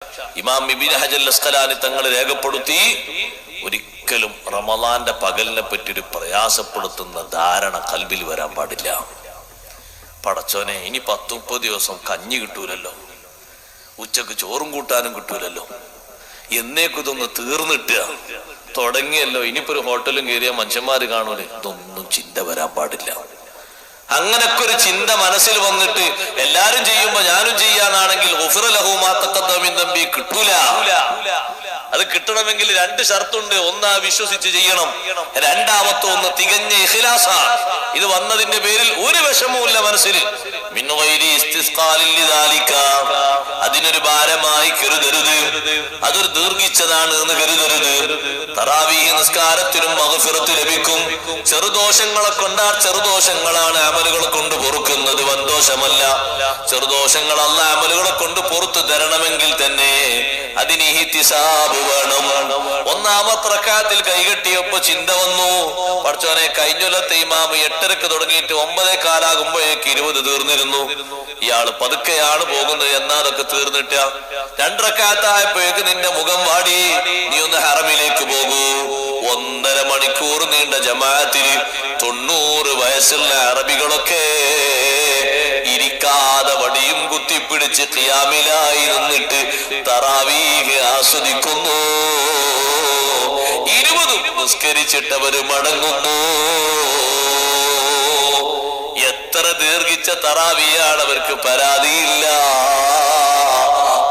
ഇമാം ഇബ്നു ഹജർ അസ്ഖലാനി തങ്ങൾ രേഖപ്പെടുത്തി, ഒരിക്കലും റമളാന്റെ പകലിനെ പറ്റി ഒരു പ്രയാസപ്പെടുത്തുന്ന ധാരണ കൽബിൽ വരാൻ പാടില്ല. പടച്ചോനെ, ഇനി 10-30 ദിവസം കഞ്ഞി കിട്ടൂലല്ലോ, ഉച്ചക്ക് ചോറും കൂട്ടാനും കിട്ടൂലല്ലോ, എന്നേക്കും ഇതൊന്ന് തീർന്നിട്ടുക തുടങ്ങിയല്ലോ, ഇനിയിപ്പോ ഒരു ഹോട്ടലും കയറിയ മനുഷ്യന്മാര് കാണൂലേ, ഇതൊന്നും ചിന്ത വരാൻ പാടില്ല. അങ്ങനൊക്കെ ഒരു ചിന്ത മനസ്സിൽ വന്നിട്ട് എല്ലാരും ചെയ്യുമ്പോ ഞാനും ചെയ്യാനാണെങ്കിൽ കിട്ടൂല. അത് കിട്ടണമെങ്കിൽ 2 ഷർത്തുണ്ട്. ഒന്ന് വിശ്വസിച്ച് ചെയ്യണം, രണ്ടാമത്തെ ഒന്ന് തികഞ്ഞ ഇഖ്ലാസ. ഇത് വന്നതിന്റെ പേരിൽ ഒരു വിഷമവുമില്ല മനസ്സിൽ. അതിനൊരു ഭാരമായി കരുതരുത്, അതൊരു ദീർഘിച്ചതാണ് എന്ന് കരുതരുത്. തറാവീഹ് നിസ്കാരത്തിനും മഗ്ഫിറത്ത് ലഭിക്കും. ചെറുദോഷങ്ങളെ കൊണ്ടാ, ചെറുദോഷങ്ങളാണ് അമലുകളെ കൊണ്ട് പൊറുക്കുന്നത്, വൻദോഷമല്ല. ചെറുദോഷങ്ങൾ അല്ലാഹ് അമലുകളെ കൊണ്ട് പൊറുത്തു തരണമെങ്കിൽ തന്നെ അതിന് ഇഹ്തിസാബ് വേണം. ഒന്നാമത്തെ റക്അത്തിൽ കൈകെട്ടിയപ്പോ ചിന്ത വന്നു, പടച്ചോനെ, കഴിഞ്ഞൊല്ലത്തെ ഇമാം 8:30 തുടങ്ങിയിട്ട് 9:15 ആകുമ്പോഴേക്ക് 20 തീർന്നിരുന്നു. ഇയാള് പതുക്കെയാണ് പോകുന്നത്, എന്നാതൊക്കെ തീർന്നിട്ട 2 റക്അത്തായപ്പോഴേക്ക് നിന്റെ മുഖം വാടി, നീ ഒന്ന് ഹറമിലേക്ക് പോകൂ. 1.5 മണിക്കൂർ നീണ്ട ജമാഅത്തിൽ 90 വയസ്സുള്ള അറബികളൊക്കെ ഇരിക്കാതെ വടിയും കുത്തിപ്പിടിച്ച് ഖിയാമിലായി നിന്നിട്ട് തറാവീഹ് ആസ്വദിക്കുന്നു. 20 നിസ്കരിച്ചിട്ടവര് മടങ്ങുന്നു. എത്ര ദീർഘിച്ച തറാവിയാണ്, അവർക്ക് പരാതിയില്ല.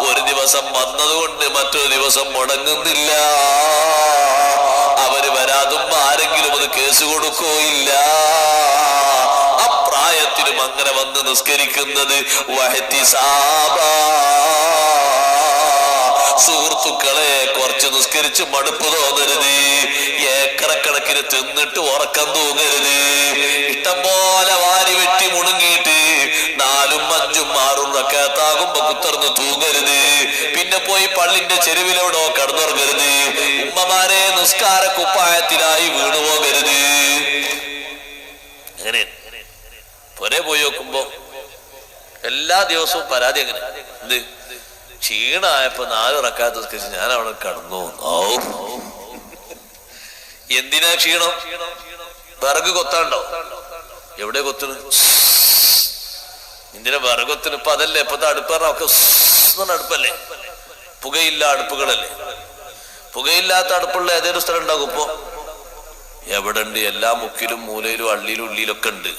ഒരു ദിവസം വന്നതുകൊണ്ട് മറ്റൊരു ദിവസം മുടങ്ങുന്നില്ല. അവര് വരാതുമ്പോ ആരെങ്കിലും അത് കേസ് കൊടുക്കുകയില്ല. അപ്രായത്തിലും അങ്ങനെ വന്ന് നിസ്കരിക്കുന്നത് വഹ്തിസാബാ. സുഹൃത്തുക്കളെ, കുറച്ച് നിസ്കരിച്ച് മടുപ്പ് തോന്നരുത്. ഏക്കറക്കണക്കിന് തിന്നിട്ട് ഉറക്കം തൂങ്ങരുത്. ഇഷ്ടം പോലെ വാരി വെട്ടി മുണുങ്ങിയിട്ട് 4ഉം 5ഉം 6ഉം റക്അത്താകുമ്പോ കുത്തർന്ന് തൂങ്ങരുത്. പിന്നെ പോയി പള്ളിന്റെ ചെരുവിലോടോ കടന്നുറങ്ങരുത്. ഉമ്മമാരെ, നിസ്കാര കുപ്പായത്തിലായി വീണുപോകരുത്. അങ്ങനെ പൊരെ പോയി നോക്കുമ്പോ എല്ലാ ദിവസവും പരാതി. അങ്ങനെ എന്ത് ക്ഷീണായപ്പോ 4 റക്അത്ത് നിസ്കരിച്ച് ഞാൻ അവിടെ കടന്നു. എന്തിനാ ക്ഷീണം? വിറക് കൊത്താണ്ടോ? എവിടെ കൊത്തിന്? എന്തിനാ വിറകൊത്തിന്? ഇപ്പൊ അതല്ലേ ഇപ്പത്തെ അടുപ്പറൊക്കെ അടുപ്പല്ലേ, പുകയില്ല അടുപ്പുകളല്ലേ. പുകയില്ലാത്ത അടുപ്പുള്ള ഏതൊരു സ്ഥലം ഉണ്ടാകും ഇപ്പൊ? എവിടെ ഉണ്ട്? എല്ലാ മുക്കിലും മൂലയിലും അള്ളിയിലും ഉള്ളിയിലൊക്കെ ഉണ്ട്.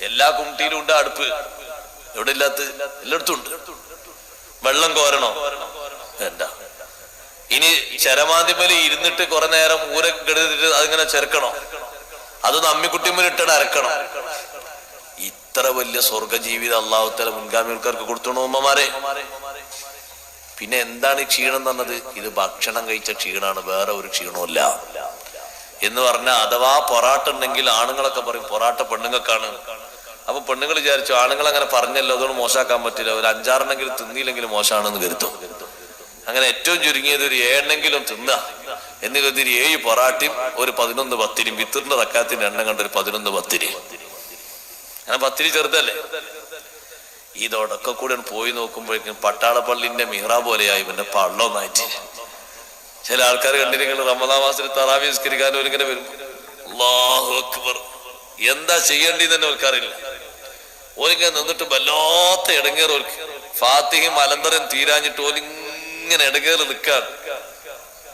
എല്ലാ കുണ്ടിയിലും ഉണ്ട് അടുപ്പ്. എവിടെ ഇല്ലാത്ത? എല്ലായിടത്തും ഉണ്ട്. വെള്ളം കോരണോ? വേണ്ട. ഇനി ചരമാന്തിമേല് ഇരുന്നിട്ട് കുറെ നേരം ഊരെ കെടുത്തിട്ട് അതിങ്ങനെ ചെറുക്കണോ? അതൊന്ന് അമ്മിക്കുട്ടിമേൽ ഇട്ടിട്ട് അരക്കണോ? ഇത്ര വലിയ സ്വർഗ ജീവിതം അല്ലാഹു തആല മുൻഗാമികൾക്ക് കൊടുത്തോണു ഉമ്മമാരെ. പിന്നെ എന്താണ് ഈ ക്ഷീണം തന്നത്? ഇത് ഭക്ഷണം കഴിച്ച ക്ഷീണാണ്, വേറെ ഒരു ക്ഷീണവുമില്ല എന്ന് പറഞ്ഞാൽ. അഥവാ പൊറാട്ട ഉണ്ടെങ്കിൽ ആണുങ്ങളൊക്കെ പറയും പൊറാട്ട പെണ്ണുങ്ങൾക്കാണ്. അപ്പൊ പെണ്ണുങ്ങൾ വിചാരിച്ചു ആണുങ്ങൾ അങ്ങനെ പറഞ്ഞല്ലോ, അതുകൊണ്ട് മോശമാക്കാൻ പറ്റില്ല, ഒരു 5-6 തിന്നിയില്ലെങ്കിൽ മോശമാണെന്ന് കരുതും. അങ്ങനെ ഏറ്റവും ചുരുങ്ങിയത് ഒരു 7 തിന്നുക എന്ന് കരുതി 7 പൊറാട്ടയും ഒരു 11 പത്തിരിയും, വിത്തറിന്റെ റക്അത്തിന്റെ എണ്ണം കണ്ട ഒരു 11 പത്തിരി. അങ്ങനെ പത്തിരി ചെറുതല്ലേ. ഇതോടൊക്കെ കൂടെ പോയി നോക്കുമ്പോഴേക്കും പട്ടാളപ്പള്ളിന്റെ മിഹ്റാബ് പോലെയായി പിന്നെ പള്ളൊന്നായിട്ട്. ചില ആൾക്കാർ കണ്ടിരിക്കുന്നത് റമദാൻ മാസത്തിൽ തറാവീഹ് നിസ്കരിക്കാൻ ഒരിങ്ങനെ വരും. അല്ലാഹു അക്ബർ, എന്താ ചെയ്യേണ്ടി തന്നെ ഓർക്കാറില്ല. ഓലിങ്ങനെ നിന്നിട്ട് വല്ലാത്ത ഇടങ്ങേറ്. ഓർക്ക് ഫാത്തിഹയും അലന്തരം തീരാഞ്ഞിട്ട് ഓലിങ്ങനെ ഇടങ്ങേറ് നിൽക്കാണ്.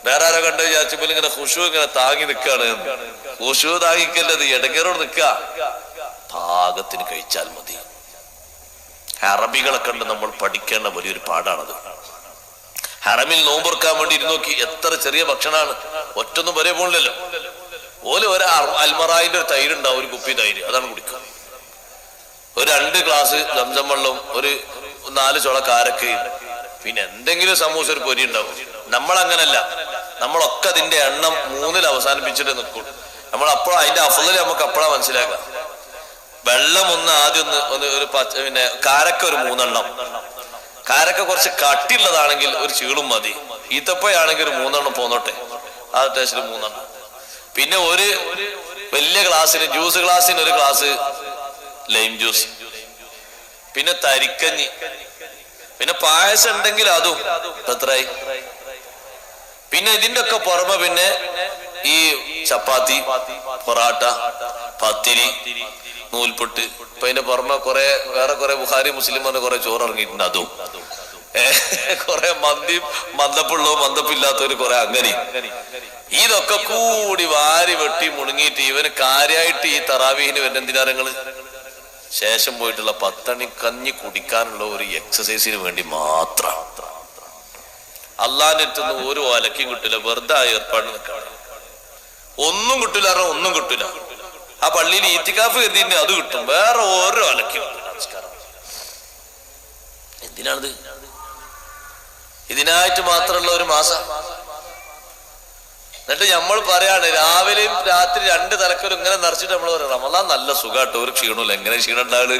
വേറെ ആരോ കണ്ടു വിചാരിച്ചപ്പോൾ ഇങ്ങനെ ഖുശൂ ഇങ്ങനെ താങ്ങി നിൽക്കാണ്. ഖുശൂ താങ്ങിക്കല്ലത്, ഇടങ്ങേറോട് നിൽക്കുക. പാകത്തിന് കഴിച്ചാൽ മതി. അറബികളെ കണ്ട് നമ്മൾ പഠിക്കേണ്ട വലിയൊരു പാടാണത്. ഹറമിൽ നോമ്പുറക്കാൻ വേണ്ടി ഇരുന്നോക്കി, എത്ര ചെറിയ ഭക്ഷണമാണ്, ഒറ്റൊന്നും വരെ പോണില്ലല്ലോ. ഓല് ഒരു അൽമറായിന്റെ ഒരു തൈരുണ്ടാവും, ഒരു കുപ്പി തൈര്, അതാണ് കുടിക്കുക. ഒരു 2 ഗ്ലാസ് സംസം വെള്ളവും ഒരു 4 ചുള കാരക്കയും പിന്നെ എന്തെങ്കിലും സമൂസ ഒരു പൊരി ഉണ്ടാവും. നമ്മളങ്ങനല്ല, നമ്മളൊക്കെ അതിന്റെ എണ്ണം 3-ൽ അവസാനിപ്പിച്ചിട്ട് നിൽക്കും. നമ്മൾ അപ്പോഴും അതിന്റെ അഫ്ളൽ നമുക്ക് അപ്പോഴാ മനസ്സിലാക്കാം. വെള്ളം ആദ്യം ഒരു പിന്നെ കാരക്ക ഒരു 3 എണ്ണം. കാരക്ക കുറച്ച് കട്ടിയുള്ളതാണെങ്കിൽ ഒരു ചീളും മതി. ഈത്തപ്പഴാണെങ്കിൽ ഒരു 3 എണ്ണം പോന്നോട്ടെ, ആ ടേസ്റ്റിൽ 3 എണ്ണം. പിന്നെ ഒരു വലിയ ഗ്ലാസ്സിന്, ജ്യൂസ് ഗ്ലാസ്സിന് ഒരു ഗ്ലാസ് ലൈം ജ്യൂസ്, പിന്നെ തരിക്കഞ്ഞി, പിന്നെ പായസം ഉണ്ടെങ്കിൽ അതും എത്രയായി. പിന്നെ ഇതിന്റെ ഒക്കെ പുറമെ പിന്നെ ഈ ചപ്പാത്തി, പൊറാട്ട, പത്തിരി, നൂൽപുട്ട്, ഇപ്പൊ അതിന്റെ പുറമെ വേറെ കുറെ ബുഖാരി മുസ്ലിം പറഞ്ഞ കുറെ ചോറ് ഇറങ്ങിയിട്ടുണ്ട്. അതും കുറെ മന്തിയും മന്ദപ്പുള്ളോ മന്ദപ്പില്ലാത്തവര് കുറെ അങ്ങനെ. ഇതൊക്കെ കൂടി വാരി വെട്ടി മുണുങ്ങിയിട്ട് ഇവന് കാര്യമായിട്ട് ഈ തറാവീഹിന് വരുന്ന എന്തിനാരങ്ങള് ശേഷം പോയിട്ടുള്ള 10 അണി കഞ്ഞി കുടിക്കാനുള്ള ഒരു എക്സസൈസിന് വേണ്ടി മാത്രം. അള്ളാന്റെ അടുത്തുനിന്ന് ഒരു ഒലക്കും കിട്ടില്ല, വെറുതെ ആ ഏർപ്പാട് നിൽക്കണം. ഒന്നും കിട്ടില്ല, ഒന്നും കിട്ടില്ല. ആ പള്ളിയിൽ ഈത്തിക്കാഫ് കരുതിന്റെ അത് കിട്ടും, വേറെ ഓരോ ഒലക്കും നമസ്കാരം. എന്തിനാണിത്? ഇതിനായിട്ട് മാത്രമുള്ള ഒരു മാസം. എന്നിട്ട് നമ്മൾ പറയാണ് രാവിലെയും രാത്രി 2 തലക്കൊരു ഇങ്ങനെ നിറച്ചിട്ട് നമ്മൾ പറയാം റമദാൻ നല്ല സുഖാട്ടോ, ഒരു ക്ഷീണമില്ല. എങ്ങനെ ക്ഷീണം ഉണ്ടാവുക?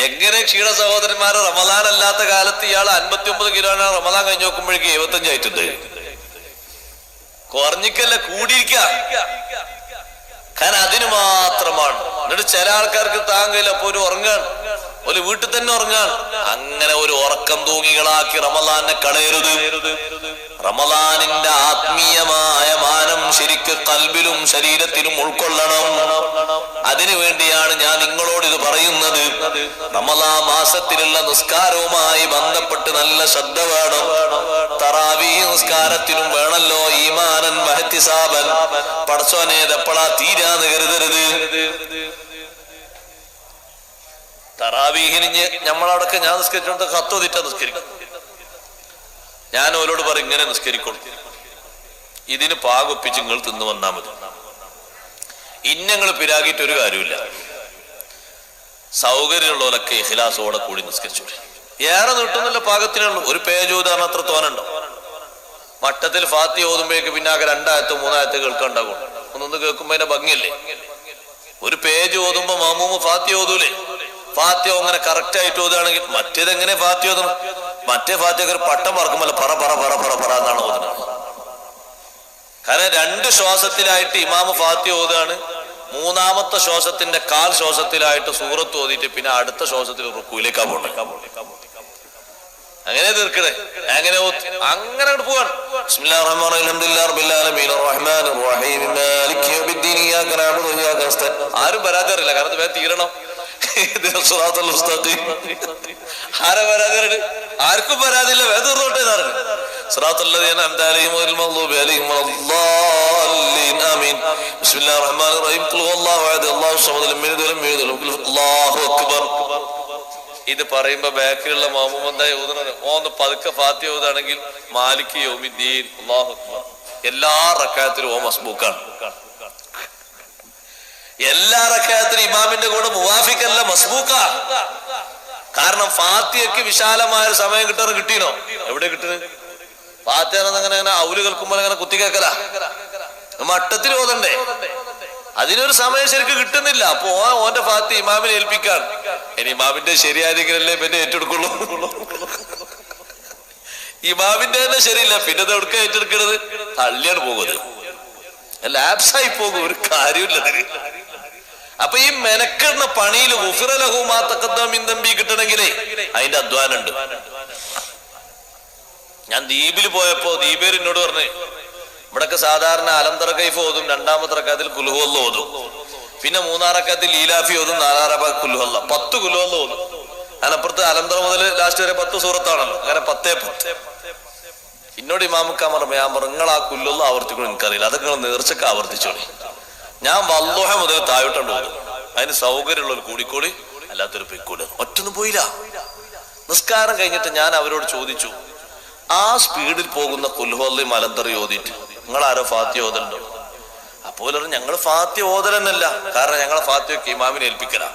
എങ്ങനെ ക്ഷീണ സഹോദരന്മാരെ? റമദാൻ അല്ലാത്ത കാലത്ത് ഇയാൾ 59 കിലോയാണ്, റമദാൻ കഴിഞ്ഞ് നോക്കുമ്പോഴേക്ക് 75 ആയിട്ടുണ്ട്. കുറഞ്ഞിക്കല്ല, കൂടിയിരിക്ക. കാരണം അതിന് മാത്രമാണ്. എന്നിട്ട് ചില ആൾക്കാർക്ക് താങ്ങില്ല, അപ്പൊ ഒരു ഉറങ്ങാണ്, ഒരു വീട്ടിൽ തന്നെ ഉറങ്ങാണ്. അങ്ങനെ ഒരു ഉറക്കം തൂങ്ങികളാക്കി റമദാനെ കളയരുത്. റമദാനിന്റെ ആത്മീയമായ മാനം ശരിക്ക് കൽബിലും ശരീരത്തിലും ഉൾക്കൊള്ളണം. അതിനു വേണ്ടിയാണ് ഞാൻ നിങ്ങളോട് ഇത് പറയുന്നത്. റമദാൻ മാസത്തിലുള്ള നിസ്കാരവുമായി ബന്ധപ്പെട്ട് നല്ല ശ്രദ്ധ വേണം. തറാവീഹ് നിസ്കാരത്തിലും വേണല്ലോ ഈമാനൻ വഹ്തിസാബൻ. പടച്ചോനെ എപ്പോഴാ തീരാന്ന് കരുതരുത്. തറാവീഹിന് നമ്മളവിടൊക്കെ ഞാൻ നിസ്കരിച്ചോണ്ട് കത്തോതിട്ടാ നിസ്കരിക്കും. ഞാൻ ഓരോട് പറയും ഇങ്ങനെ നിസ്കരിക്കണം, ഇതിന് പാകൊപ്പിച്ച് നിങ്ങൾ തിന്നു വന്നാൽ മതി. ഇന്നങ്ങൾ പിരാകിയിട്ട് ഒരു കാര്യമില്ല. സൗകര്യമുള്ളവരൊക്കെ ഇഖ്ലാസോടെ കൂടി നിസ്കരിച്ചു. ഏറെ നീട്ടുന്നില്ല, പാകത്തിനുള്ളൂ. ഒരു പേജ് ഓതാൻ അത്ര തോന്നുണ്ടോ? മട്ടത്തിൽ ഫാത്തി ഓതുമ്പോഴേക്ക് പിന്നാകെ 2 ആയത്തോ 3 ആയത്തോ കേൾക്കാണ്ടാകും. ഒന്നൊന്ന് കേൾക്കുമ്പോ അതിന്റെ ഭംഗിയല്ലേ? ഒരു പേജ് ഓതുമ്പോ മാമൂമ് ഫാത്തി ഓതൂലേ? ഫാത്തി അങ്ങനെ കറക്റ്റ് ആയിട്ട് ഓതുകയാണെങ്കിൽ മറ്റേതെങ്ങനെ ഫാത്തി ഓതണം? മറ്റേ ഫാത്തിയൊക്കെ ഒരു പട്ടം പറക്കുമല്ലോ, പറ പറ പറ പറ പറ എന്നാണ് ഓതുന്നത്. കാരണം 2 ശ്വാസത്തിലായിട്ട് ഇമാമ് ഫാത്തി ഓതുകയാണ്. 3-ാമത്തെ ശ്വാസത്തിന്റെ 1/4 ശ്വാസത്തിലായിട്ട് സൂറത്ത് ഓതിയിട്ട് പിന്നെ അടുത്ത ശ്വാസത്തിൽ റുക്കൂയിലേക്കാ പോകണം. അങ്ങനെ തീർക്കണേ. അങ്ങനെ അങ്ങനെ പോവാണ്. ബിസ്മില്ലാഹിർ റഹ്മാനിർ റഹീം അൽഹംദുലില്ലാഹി റബ്ബിൽ ആലമീൻ അർറഹ്മാനിർ റഹീം മാലികി യൗമിദ്ദീൻ ഇയ്യാക നഅ്ബുദു വഇയ്യാക നസ്തഈൻ. ആരും പരാതിയറില്ല, കാരണം ഇത് വേഗം തീരണം. ആരാ പരാതി? ആർക്കും പരാതിയില്ല, വേഗം തീർന്നോട്ടെ. സിറാത്തല്ലദീന അൻഅംത അലൈഹിം ഗൈറിൽ മഗ്ദൂബി അലൈഹിം വലദ്ദാലിൻ. ആമീൻ. ബിസ്മില്ലാഹിർ റഹ്മാനിർ റഹീം ഖുൽ ഹുവല്ലാഹു അഹദ് അല്ലാഹു സമദ് ലം യലിദ് വലം യൂലദ് വലം യകുൽ ലഹു അല്ലാഹു അക്ബർ. ഇത് പറയുമ്പോ ബാക്കിലുള്ള മാമൂമെന്തായി ഓതുന്നത്? ഒന്ന് പതുക്കെ ഫാത്തി ഓതാണെങ്കിൽ മാലിക് യൗമിദ്ദീൻ അല്ലാഹു അക്ബർ. എല്ലാ റക്അത്തിലും ഓ മസ്ബൂക്കാണ്. എല്ലാ റക്അത്തിലും ഇമാമിന്റെ കൂടെ മുവാഫിഖല്ല, മസ്ബൂക്ക. കാരണം ഫാത്തിഹയ്ക്ക് വിശാലമായ ഒരു സമയം കിട്ടീനോ? എവിടെ കിട്ടുന്നത്? ഫാത്തിഹ അങ്ങനെ ഔല് കേൾക്കുമ്പോൾ അങ്ങനെ കുത്തി കേൾക്കല, മട്ടത്തിൽ ഓതണ്ടേ? അതിനൊരു സമയം ശരിക്കും കിട്ടുന്നില്ല. അപ്പൊ ഓന്റെ ഫാത്തി ഇമാമിനെ ഏൽപ്പിക്കാൻ. ഇനി ഇമാമിന്റെ ശരിയായിരിക്കലല്ലേ പിന്നെ ഏറ്റെടുക്കുള്ളൂ. ഇമാമിന്റെ തന്നെ ശരിയില്ല, പിന്നെ അത് എവിടുക്ക ഏറ്റെടുക്കണത്? തള്ളിയാണ് പോകുന്നത്, ലാപ്സായി പോകും, ഒരു കാര്യമില്ല. അപ്പൊ ഈ മെനക്കെടുന്ന പണിയിൽ കിട്ടണമെങ്കിലേ അതിന്റെ അധ്വാനം ഉണ്ട്. ഞാൻ ദ്വീപിൽ പോയപ്പോ ദ്വീപേർ എന്നോട് പറഞ്ഞേ, ഇവിടൊക്കെ സാധാരണ അലംതറ കൈഫ് ഓതും, 2-ാമത്തെ റക്അത്തിൽ ഖുൽ ഹുവല്ലാഹ് ഓതും, പിന്നെ 3-ാം റക്അത്തിൽ ലീലാഫി ഓതും, 4-ാം റക്അത്തിൽ ഖുൽ ഹുവല്ലാഹ്, 10 ഖുൽ ഹുവല്ലാഹ് ഓതും. അതിനപ്പുറത്ത് അലംതറ മുതൽ ലാസ്റ്റ് വരെ 10 സൂറത്താണല്ലോ. അങ്ങനെ 10. എന്നോട് ഇമാമുക്കാൻ പറഞ്ഞു, ഞാൻ പറഞ്ഞു നിങ്ങൾ ആ ഖുൽ ഹുവല്ലാഹ് ആവർത്തിക്കണം, എനിക്കറിയില്ല, അതൊക്കെ നിങ്ങൾ നേർച്ചക്ക് ആവർത്തിച്ചോളി. ഞാൻ വല്ലുഹ മുതൽ താഴോട്ടുണ്ട് ഓതും. അതിന് സൗകര്യമുള്ളവർ കൂടിക്കോളി, അല്ലാത്തൊരു പൊയ്ക്കൂടി. ഒറ്റൊന്നും പോയില്ല. നിസ്കാരം കഴിഞ്ഞിട്ട് ഞാൻ അവരോട് ചോദിച്ചു, ആ സ്പീഡിൽ പോകുന്ന ഖുൽ ഹുവല്ലാഹ് അലംതറ ഓതിയിട്ട് നിങ്ങൾ ആരോ ഫാത്തിഹ ഓതലുണ്ടോ? അപ്പോൾ ഞങ്ങൾ ഫാത്തിഹ ഓതലെന്നല്ല, കാരണം ഞങ്ങളെ ഫാത്തിഹയൊക്കെ ഇമാമിനെ ഏൽപ്പിക്കലാ.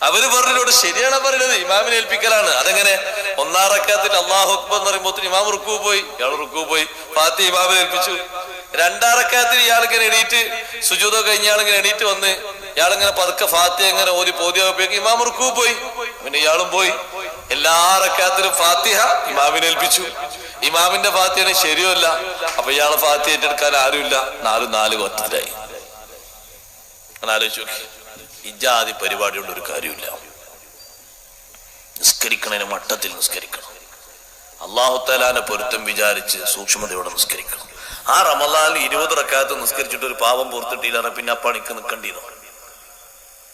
അവര് പറഞ്ഞോട് ശരിയാണ് പറയുന്നത്, ഇമാമിനെ ഏൽപ്പിക്കലാണ്. അതെങ്ങനെ? 1-ാം റക്അത്തിൽ അല്ലാഹു അക്ബർ എന്ന് പറയുമ്പോൾ ഇമാം റുക്കൂ പോയി, ഇയാൾ റുക്കൂ പോയി, ഫാത്തിഹ ഇമാമിനെ ഏൽപ്പിച്ചു. 2-ാം റക്അത്തിൽ ഇയാളിങ്ങനെ എണീറ്റ് സുജൂദ് കഴിഞ്ഞ ഇയാളിങ്ങനെ എണീറ്റ് വന്ന് ഇയാളിങ്ങനെ പതുക്കെ ഫാത്തിഹ ഇങ്ങനെ ഓതി പോതിയാകുമ്പോഴേക്കും ഇമാം റുക്കൂ പോയി, പിന്നെ ഇയാളും പോയി. എല്ലാ റക്അത്തിലും ഫാത്തിഹ ഇമാമിനെ ഏൽപ്പിച്ചു. ഇമാമിന്റെ ഫാത്തിഹ ശരിയല്ല, അപ്പൊ ഇയാളെ ഫാത്തിഹ ഏറ്റെടുക്കാൻ ആരുമില്ല. 4 കൊറ്റത്തിലായി. ആലോചിച്ചു നോക്കി, ഇജാതി പരിപാടിയുള്ള ഒരു കാര്യമില്ല. നിസ്കരിക്കണതിന് മട്ടത്തിൽ നിസ്കരിക്കണം. അല്ലാഹു തആലാന്റെ പൊരുത്തം വിചാരിച്ച് സൂക്ഷ്മതയോടെ നിസ്കരിക്കണം. ആ റമളാനിൽ 20 റക്അത്ത് നിസ്കരിച്ചിട്ട് ഒരു പാവം പുറത്തിട്ടില്ല, പിന്നെ ആ പണിക്ക് നിൽക്കേണ്ടിയിരുന്നു.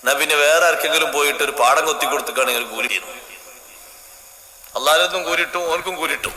എന്നാ പിന്നെ വേറെ ആർക്കെങ്കിലും പോയിട്ട് ഒരു പാടം കൊത്തി കൊടുത്തിട്ടാണെങ്കിൽ കൂലി ചെയ്യുന്നു. അല്ലാഹുവിനും കൂലിട്ടും ഓർക്കും കൂലിട്ടും.